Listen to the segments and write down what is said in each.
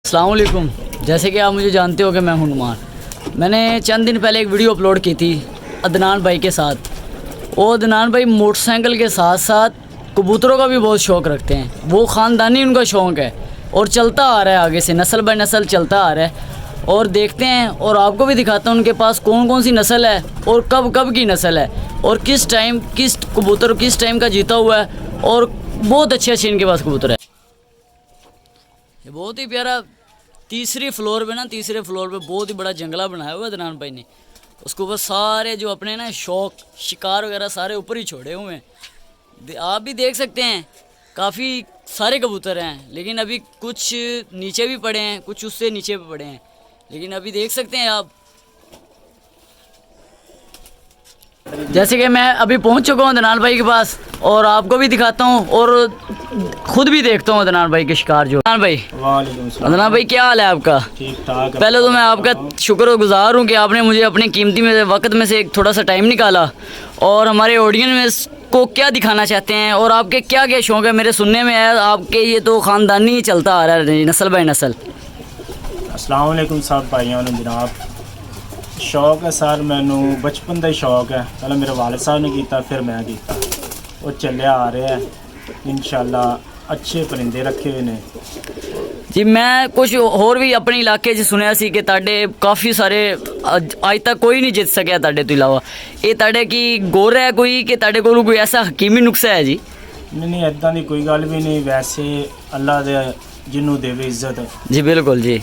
अस्सलाम वालेकुम। जैसे कि आप मुझे जानते हो कि मैं हूं नुमान। मैंने चंद दिन पहले एक वीडियो अपलोड की थी अदनान भाई के साथ। वो अदनान भाई मोटरसाइकिल के साथ साथ कबूतरों का भी बहुत शौक़ रखते हैं। वो ख़ानदानी उनका शौक़ है और चलता आ रहा है, आगे से नस्ल बाय नस्ल चलता आ रहा है। और देखते हैं और आपको भी दिखाता हूँ उनके पास कौन कौन सी नस्ल है और कब कब की नस्ल है और किस टाइम किस कबूतर किस टाइम का जीता हुआ है। और बहुत अच्छे अच्छे इनके पास कबूतर है। ये बहुत ही प्यारा तीसरे फ्लोर पे बहुत ही बड़ा जंगला बनाया हुआ है अदनान भाई ने। उसके ऊपर सारे जो अपने ना शौक शिकार वगैरह सारे ऊपर ही छोड़े हुए हैं। आप भी देख सकते हैं काफ़ी सारे कबूतर हैं, लेकिन अभी कुछ नीचे भी पड़े हैं, कुछ उससे नीचे भी पड़े हैं, लेकिन अभी देख सकते हैं आप। जैसे कि मैं अभी पहुंच चुका हूं अदनान भाई के पास और आपको भी दिखाता हूं और खुद भी देखता हूं अदनान भाई के शिकार। जो अदनान भाई क्या हाल है आपका? ठीक ठाक। पहले तो मैं आपका शुक्रगुजार हूं कि आपने मुझे अपने कीमती में वक्त में से एक थोड़ा सा टाइम निकाला और हमारे ऑडियंस में को क्या दिखाना चाहते हैं और आपके क्या क्या शौक़ है। मेरे सुनने में आया आपके ये तो ख़ानदानी ही चलता आ रहा है नस्ल बाय नस्ल। अस्सलाम वालेकुम सब भाइयों ने जनाब। शौक है सर, मैनू बचपन का ही शौक है। पहले मेरे वालिद साहब ने किया, फिर मैं किया। वो चलिया आ रहा है इंशाल्लाह। अच्छे परिंदे रखे हुए ने जी। मैं कुछ होर भी अपने इलाके च सुनिया सी कि ताडे काफ़ी सारे अज तक कोई नहीं जित सकिया ताडे तो इलावा। ये ताडे की गोर है कोई कि ताडे कोल कोई ऐसा हकीमी नुस्खा है जी? नहीं, इदा की कोई गल भी नहीं। वैसे अल्लाह दे जिन्हों देवे इज्जत जी बिल्कुल जी,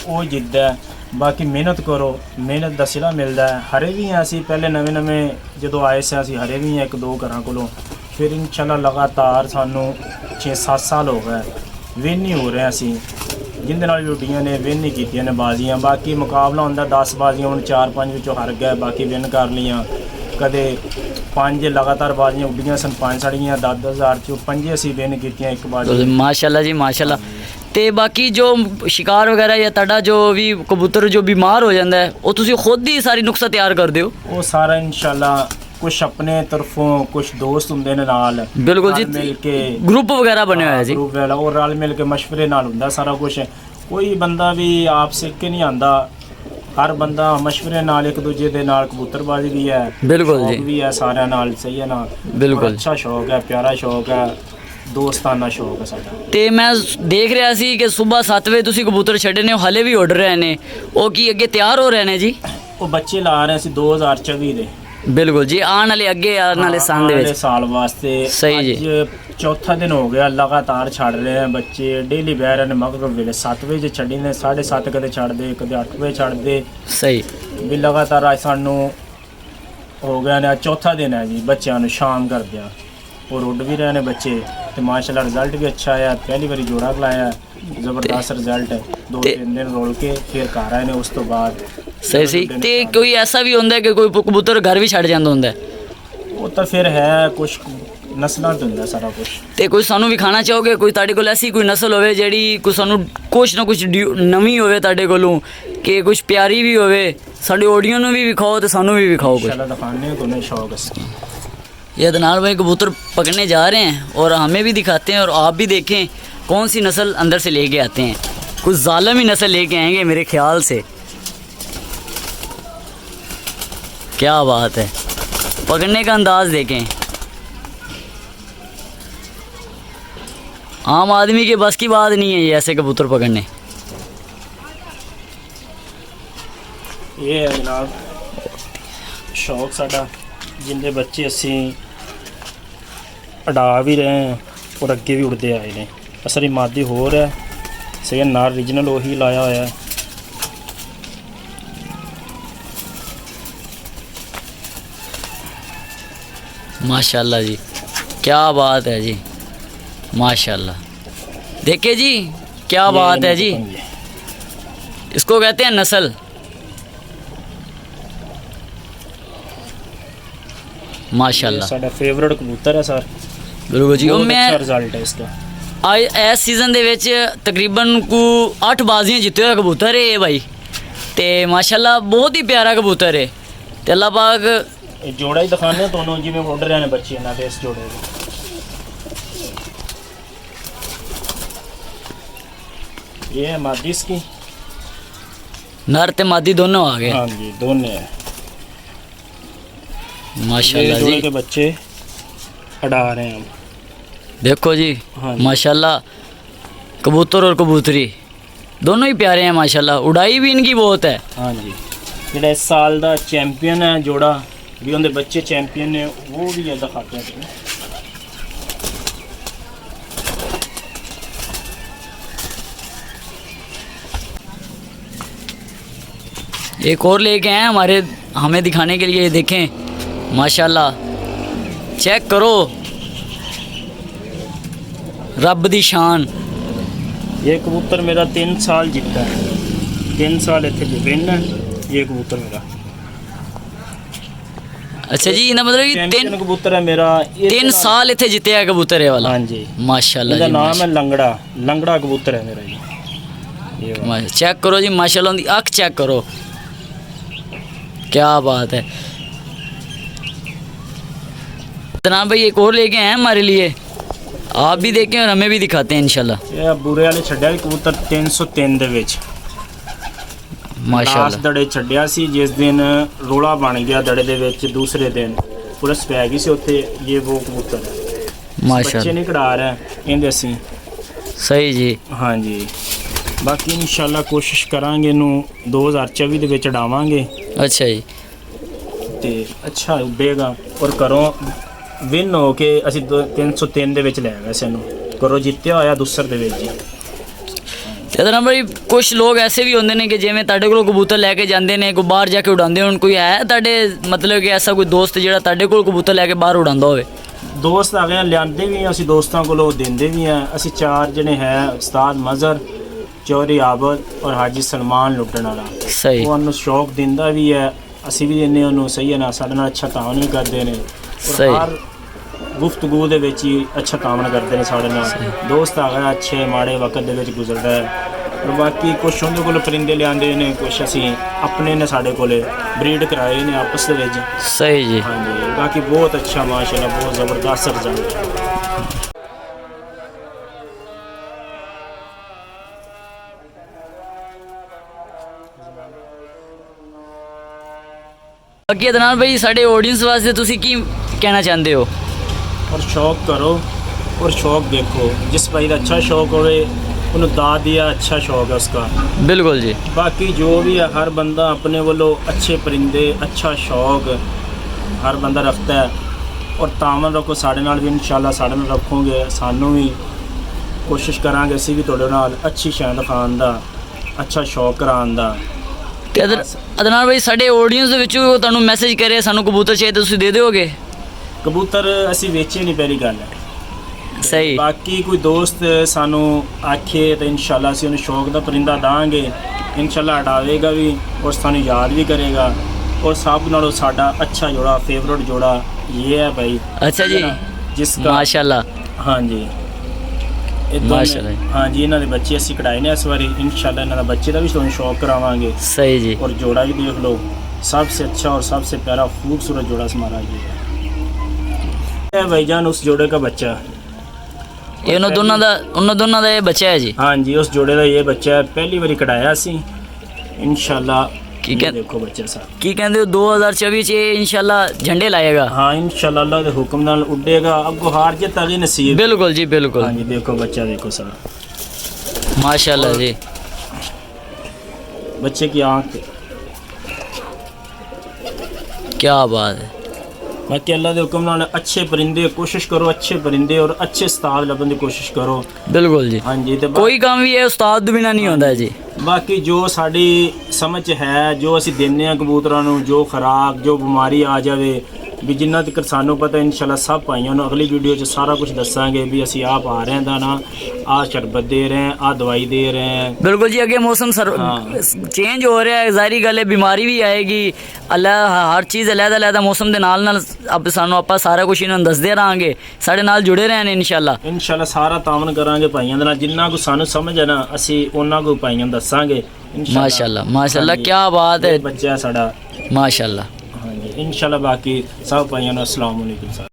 वो जिद्दा है। बाकी मेहनत करो, मेहनत का सिला मिलता है। हरे भी हैं असी पहले नवे नवे जो आए से असी हरे भी हैं एक दो घर को। फिर इंशाल्लाह लगातार सानू 6-7 साल हो गए विन ही हो रहे हैं असी, जिंदे नाल ड्यूटियां ने विन ही कीतियां ने बाजियां। बाकी मुकाबला होंदा 10 बाजियां हुण 4-5 विचों हार गए, बाकी विन कर लियां। कदे 5 लगातार बाजियां उड्डियां सन, 5 साड़ियां 10,000 चों 5 असी विन कीतियां एक बाजी। माशाल्लाह जी माशाल्लाह। ते बाकी जो शिकार वगैरह या ताड़ा जो भी कबूतर जो बीमार हो जाता है वो तुसी खुद ही सारी नुस्खा तैयार कर दो? वो सारा इंशाल्लाह कुछ अपने तरफों कुछ दोस्त होंदे ने नाल, बिल्कुल जी, मिल के ग्रुप वगैरह बने हुए हैं जी। ग्रुप वाला और रल मिल के मशवरे नाल हुंदा सारा कुछ। कोई बंदा भी आप सीख के नहीं आंदा, हर बंदा मशवरे नाल एक दूजे दे नाल कबूतरबाजी भी है, बिल्कुल जी भी है सारे नाल। सही है ना? बिल्कुल अच्छा शौक है, प्यारा शौक है, दोस्ताना शौक है साडा। ते मैं देख रहा सी कि सुबह 7 बजे तुसी कबूतर छड्डे ने, हले भी उड़ रहे ने, वो की अगे तैयार हो रहे ने जी? वो बच्चे ला रहे हैं 2024 दे। बिल्कुल जी, आने वाले अगे आने वाले साल वास्ते। सही जी। चौथा दिन हो गया लगातार छड़ रहे हैं बच्चे। डेली बह रहे हैं मगरब वेले 7 बजे छड़ी ने, 7:30 कदे छड़ दे, कदे 8 बजे छड़ दे। सही भी लगातार अज सानू हो गया ने, चौथा दिन है जी। बच्चों ने शाम कर दिया और उड़ भी रहे हैं बच्चे। तो माशाल्लाह रिजल्ट भी अच्छा है। पहली बारी जोड़ा खिलाया, जबरदस्त रिजल्ट है। 2-3 दिन रोल के फिर घर आए ने। उस तो बाद सही सही। ते कोई ऐसा भी होंदा है कि कोई कबूतर घर भी छड़ जांदा होंदा है? वो तो फिर है कुछ नस्लों तो होंदा सारा कुछ। ते कोई सानू भी खाना चाहोगे? कोई ताड़े कोल ऐसी कोई नस्ल होवे जेड़ी कोई सानू कुछ ना कुछ नवी होवे ताड़े कोलों कि कुछ प्यारी भी होवे, साडे ऑडियंस नू भी विखाओ ते सानू भी विखाओ कुछ। इंशाल्लाह दिखाने को नहीं शौक है। ये अदनान भाई कबूतर पकड़ने जा रहे हैं और हमें भी दिखाते हैं और आप भी देखें कौन सी नस्ल अंदर से लेके आते हैं। कुछ जालिम ही नस्ल लेके आएंगे मेरे ख्याल से। क्या बात है, पकड़ने का अंदाज देखें। आम आदमी के बस की बात नहीं है ये ऐसे कबूतर पकड़ने। ये है जनाब शौक साडा, जिंदे बच्चे असी अड़ा भी रहे हैं और अगे भी उड़ते आए ने। असली मादी होर है, सही नाल रीजनल वही लाया होया है। माशाल्लाह जी, क्या बात है जी, माशाल्लाह। देखिए जी क्या बात है जी, इसको कहते हैं नस्ल। माशाल्लाह साडा फेवरेट कबूतर है सर। बिल्कुल जी। बहुत मैं अच्छा रिजल्ट है इसका। इस सीज़न दे विच तकरीबन को 8 बाजियां जिते हुए कबूतर है भाई। ते माशाल्लाह बहुत ही प्यारा कबूतर है। ते अल्लाह पाक जोड़ा ही दिखाने दोनों जिमें उड़ रहे हैं बच्चे ना इस जोड़े ये है मादी इसकी। नर ते मादी दोनों आ गए। हाँ जी दोनों है। माशाल्लाह जोड़े जी, के बच्चे अड़ा रहे हैं हम। देखो जी हाँ जी। माशाल्लाह, कबूतर और कबूतरी दोनों ही प्यारे हैं माशाल्लाह, उड़ाई भी इनकी बहुत है। हाँ जी, ਜਿਹੜਾ इस साल का चैंपियन है जोड़ा भी उनके बच्चे चैंपियन ने, वो भी है दिखाते हैं। एक और लेके आए हैं हमारे, हमें दिखाने के लिए, देखें माशाल्लाह, चेक करो रब दी शान। ये कबूतर मेरा 3 साल जीता है, 3 साल इतने विन है ये कबूतर मेरा। अच्छा जी, इनका मतलब कि चैंपियन कबूतर है मेरा। 3 साल इतने जीते है कबूतर ये वाला। हाँ जी, माशाल्लाह इसका जी, नाम है लंगड़ा। लंगड़ा कबूतर है मेरा ये वाला। चेक करो जी माशाल्लाह, उनकी आँख चेक करो, क्या बात है। तना भाई एक और लेके आए हैं हमारे लिए, आप भी देखें और हमें भी दिखाते हैं इंशाल्लाह। ये ਬੂਰੇ ਵਾਲੇ ਛੱਡਿਆ ਸੀ ਕਬੂतर 303 ਦੇ ਵਿੱਚ। माशाल्लाह ਲਾਸਟ ਦੜੇ ਛੱਡਿਆ ਸੀ ਜਿਸ ਦਿਨ ਰੋਲਾ ਬਣ ਗਿਆ ਦੜੇ ਦੇ ਵਿੱਚ। ਦੂਸਰੇ ਦਿਨ ਪੁਲਿਸ ਪੈ ਗਈ ਸੀ ਉੱਥੇ। ਇਹ ਉਹ ਕਬੂतर ਹੈ, ਬੱਚੇ माशाल्लाह, ਨਹੀਂ ਕਢਾ ਰਿਹਾ ਇਹਦੇ ਅਸੀਂ। सही जी। ਹਾਂਜੀ, ਬਾਕੀ ਇਨਸ਼ਾਅੱਲਾ ਕੋਸ਼ਿਸ਼ ਕਰਾਂਗੇ ਇਹਨੂੰ 2024 ਦੇ ਵਿੱਚ ਉਡਾਵਾਂਗੇ अच्छा जी, ਤੇ ਅੱਛਾ ਉੱਡੇਗਾ। ਔਰ ਘਰੋਂ ਵਿਨ ਹੋ ਕੇ ਅਸੀਂ 303 ਦੇ ਵਿੱਚ ਲੈ ਗਏ ਸੀ ਇਹਨੂੰ। ਘਰੋਂ ਜਿੱਤਿਆ ਹੋਇਆ ਦੂਸਰ ਦੇ ਵਿੱਚ ਜੀ। ਤੇ ਨਾ ਬਈ ਕੁਝ ਲੋਕ ਐਸੇ ਵੀ ਹੁੰਦੇ ਨੇ ਕਿ ਜਿਵੇਂ ਤੁਹਾਡੇ ਕੋਲ ਕਬੂਤਰ ਲੈ ਕੇ ਜਾਂਦੇ ਨੇ, ਕੋਈ ਬਾਹਰ ਜਾ ਕੇ ਉਡਾਉਂਦੇ ਹੋਣ, ਕੋਈ ਹੈ ਤੁਹਾਡੇ ਮਤਲਬ ਕਿ ਐਸਾ ਕੋਈ ਦੋਸਤ ਜਿਹੜਾ ਤੁਹਾਡੇ ਕੋਲ ਕਬੂਤਰ ਲੈ ਕੇ ਬਾਹਰ ਉਡਾਉਂਦਾ ਹੋਵੇ? ਦੋਸਤ ਆ ਗਏ, ਲਿਆਂਦੇ ਵੀ ਹਾਂ ਅਸੀਂ, ਦੋਸਤਾਂ ਕੋਲੋਂ ਦਿੰਦੇ ਵੀ ਹਾਂ ਅਸੀਂ। 4 ਜਣੇ ਹੈ, ਉਸਤਾਦ ਮਜ਼ਹਰ, ਚੌਧਰੀ ਆਬਦ ਔਰ ਹਾਜੀ ਸਲਮਾਨ ਲੁੱਟਣ ਵਾਲਾ। ਸਹੀ, ਉਹ ਉਹਨੂੰ ਸ਼ੌਕ ਦਿੰਦਾ ਵੀ ਹੈ, ਅਸੀਂ ਵੀ ਦਿੰਦੇ ਉਹਨੂੰ। ਸਹੀ ਹੈ ਨਾ, ਸਾਡੇ ਨਾਲ ਅੱਛਾ ਤਾਉਨ ਵੀ ਕਰਦੇ ਨੇ। ਔਰ ਸਹੀ। ਹਰ ਗੁਫ਼ਤਗੂ ਦੇ ਵਿੱਚ ਹੀ ਅੱਛਾ ਤਾਉਨ ਕਰਦੇ ਨੇ ਸਾਡੇ ਨਾਲ। ਦੋਸਤ ਆ ਗਿਆ, ਅੱਛੇ ਮਾੜੇ ਵਕਤ ਦੇ ਵਿੱਚ ਗੁਜ਼ਰਦਾ ਹੈ। ਔਰ ਬਾਕੀ ਕੁਛ ਉਹਦੇ ਕੋਲ ਪਰਿੰਦੇ ਲਿਆਂਦੇ ਨੇ, ਕੁਛ ਅਸੀਂ ਆਪਣੇ ਨੇ ਸਾਡੇ ਕੋਲੇ ਬਰੀਡ ਕਰਾਏ ਨੇ ਆਪਸ ਦੇ ਵਿੱਚ। ਸਹੀ ਜੀ। ਹਾਂਜੀ, ਬਾਕੀ ਬਹੁਤ ਅੱਛਾ ਮਾਸ਼ਾਅੱਲਾ, ਬਹੁਤ ਜ਼ਬਰਦਸਤ ਰਿਜ਼ਲਟ ਹੈ। ਬਾਕੀ ਅਦਨਾਨ ਭਾਈ, ਸਾਡੇ ਆਡੀਅנס ਵਾਸਤੇ ਤੁਸੀਂ ਕੀ ਕਹਿਣਾ ਚਾਹੁੰਦੇ ਹੋ? ਔਰ ਸ਼ੌਕ ਕਰੋ ਔਰ ਸ਼ੌਕ ਦੇਖੋ। ਜਿਸ ਭਾਈ ਦਾ ਅੱਛਾ ਸ਼ੌਕ ਹੋਵੇ ਉਹਨੂੰ ਦਾਅ ਦਿਆ, ਅੱਛਾ ਸ਼ੌਕ ਹੈ ਉਸका। ਬਿਲਕੁਲ ਜੀ। ਬਾਕੀ ਜੋ ਵੀ ਹੈ, ਹਰ ਬੰਦਾ ਆਪਣੇ ਵੱਲੋਂ ਅੱਛੇ ਪਰਿੰਦੇ, ਅੱਛਾ ਸ਼ੌਕ ਹਰ ਬੰਦਾ ਰੱਖਦਾ ਹੈ। ਔਰ ਤਾਮਨ ਰੱਖੋ ਸਾਡੇ ਨਾਲ ਵੀ, ਇਨਸ਼ਾਅੱਲਾ ਸਾਡੇ ਨਾਲ ਰੱਖੋਗੇ, ਸਾਨੂੰ ਵੀ ਕੋਸ਼ਿਸ਼ ਕਰਾਂਗੇ ਅਸੀਂ ਵੀ ਤੁਹਾਡੇ ਨਾਲ ਅੱਛੀ ਸ਼ੈ ਦਿਖਾਉਣ ਦਾ, ਅੱਛਾ ਸ਼ੌਕ ਕਰਾਉਣ ਦਾ। ਤੇ ਅਦਨਾਨ ਭਾਈ, ਸਾਡੇ ਆਡੀਅנס ਦੇ ਵਿੱਚ ਉਹ ਤੁਹਾਨੂੰ ਮੈਸੇਜ ਕਰੇ ਸਾਨੂੰ ਕਬੂਤਰ ਚਾਹੀਦਾ, ਤੁਸੀਂ ਦੇ ਦਿਓਗੇ? ਕਬੂਤਰ ਅਸੀਂ ਵੇਚੇ ਨਹੀਂ, ਪਹਿਲੀ ਗੱਲ ਹੈ। ਸਹੀ। ਬਾਕੀ ਕੋਈ ਦੋਸਤ ਸਾਨੂੰ ਆਖੇ ਤਾਂ ਇਨਸ਼ਾਅੱਲਾ ਅਸੀਂ ਉਹਨੂੰ ਸ਼ੌਕ ਦਾ ਪਰਿੰਦਾ ਦਾਂਗੇ, ਇਨਸ਼ਾਅੱਲਾ ਉਡਾਵੇਗਾ ਵੀ ਔਰ ਸਾਨੂੰ ਯਾਦ ਵੀ ਕਰੇਗਾ। ਔਰ ਸਭ ਨਾਲੋਂ ਸਾਡਾ ਅੱਛਾ ਜੋੜਾ, ਫੇਵਰਟ ਜੋੜਾ ਇਹ ਹੈ ਭਾਈ। अच्छा जी, ਜਿਸਕਾ माशाल्लाह ਹਾਂਜੀ, ਇਹ ਮਾਸ਼ਾਅੱਲਾ। ਹਾਂਜੀ, ਇਹਨਾਂ ਦੇ ਬੱਚੇ ਅਸੀਂ ਕਢਾਏ ਨੇ ਇਸ ਵਾਰੀ। ਇਨਸ਼ਾਅੱਲਾ ਇਹਨਾਂ ਦਾ ਬੱਚੇ ਦਾ ਵੀ ਤੁਹਾਨੂੰ ਸ਼ੌਕ ਕਰਾਵਾਂਗੇ। सही जी। और जोड़ा भी देख लो, सबसे अच्छा और सबसे प्यारा खूबसूरत जोड़ा हमारा ये है भाईजान। उस जोड़े का बच्चा, ਇਹ ਉਹਨਾਂ ਦੋਨਾਂ ਦਾ ਇਹ ਬੱਚਾ ਹੈ ਜੀ। हाँ जी, उस जोड़े का ये बच्चा है, पहली बारी कढ़ाया सी। इंशाल्लाह की ये कह- देखो बच्चा साहब। ਕੀ ਕਹਿੰਦੇ ਹੋ, 2024 ਚ ਇਹ ਇਨਸ਼ਾਅੱਲਾ ਝੰਡੇ ਲਾਏਗਾ? हाँ इंशाल्लाह अल्लाह के हुक्म नाल उड़ेगा। अगो हार जित आगे नसीब। बिल्कुल जी, बिल्कुल। हाँ जी, देखो बच्चा, देखो साहब, माशाल्लाह जी। बच्चे की आँख। क्या बात है। बाकी अल्लाह के हुक्म नाल अच्छे परिंदे कोशिश करो, अच्छे परिंदे और अच्छे उस्ताद लभन की कोशिश करो। बिल्कुल जी। हाँ जी, ते ਕੋਈ ਕੰਮ ਵੀ ਹੈ ਉਸਤਾਦ ਤੋਂ ਬਿਨਾ ਨਹੀਂ ਹੁੰਦਾ ਜੀ। ਬਾਕੀ ਜੋ ਸਾਡੀ ਸਮਝ 'ਚ ਹੈ, ਜੋ ਅਸੀਂ ਦਿੰਦੇ ਹਾਂ ਕਬੂਤਰਾਂ ਨੂੰ, ਜੋ ਖੁਰਾਕ, ਜੋ ਬਿਮਾਰੀ ਆ ਜਾਵੇ ਵੀ, ਜਿੰਨਾ ਤੱਕ ਸਾਨੂੰ ਪਤਾ ਇਨਸ਼ਾਅੱਲਾ ਸਭ ਭਾਈਆਂ ਨੂੰ ਅਗਲੀ ਵੀਡੀਓ 'ਚ ਸਾਰਾ ਕੁਝ ਦੱਸਾਂਗੇ ਵੀ ਅਸੀਂ ਆਹ ਪਾ ਰਹੇ ਹਾਂ ਦਾਣਾ, ਆਹ ਸ਼ਰਬਤ ਦੇ ਰਹੇ ਹਾਂ, ਆਹ ਦਵਾਈ ਦੇ ਰਹੇ ਹਾਂ। बिल्कुल जी। अगे मौसम चेंज हो रहा है, ਜ਼ਾਹਿਰੀ ਗੱਲ ਹੈ बीमारी भी आएगी। अल्लाह हर चीज़ अलग-अलग मौसम ਦੇ ਨਾਲ अब ਸਾਨੂੰ ਆਪਾਂ ਸਾਰਾ ਕੁਝ ਇਹਨਾਂ ਨੂੰ ਦੱਸਦੇ ਰਹਾਂਗੇ, ਸਾਡੇ ਨਾਲ ਜੁੜੇ ਰਹਿਣ ਇਨਸ਼ਾਅੱਲਾ। ਇਨਸ਼ਾਅੱਲਾ ਸਾਰਾ ਤਾਮਨ ਕਰਾਂਗੇ ਭਾਈਆਂ ਦੇ ਨਾਲ, ਜਿੰਨਾ ਕੁ ਸਾਨੂੰ ਸਮਝ ਹੈ ਨਾ ਅਸੀਂ ਉਹਨਾਂ ਕੋ ਭਾਈਆਂ ਨੂੰ ਦੱਸਾਂਗੇ ਇਨਸ਼ਾਅੱਲਾ। माशाल्लाह माशाल्लाह, ਹਾਂਜੀ, क्या बात है। ਬੱਚਾ ਸਾਡਾ। माशाल्लाह। ਹਾਂਜੀ, ਇਨਸ਼ਾਅੱਲਾ। ਬਾਕੀ ਸਭ ਭਾਈਆਂ ਨੂੰ अस्सलाम वालेकुम।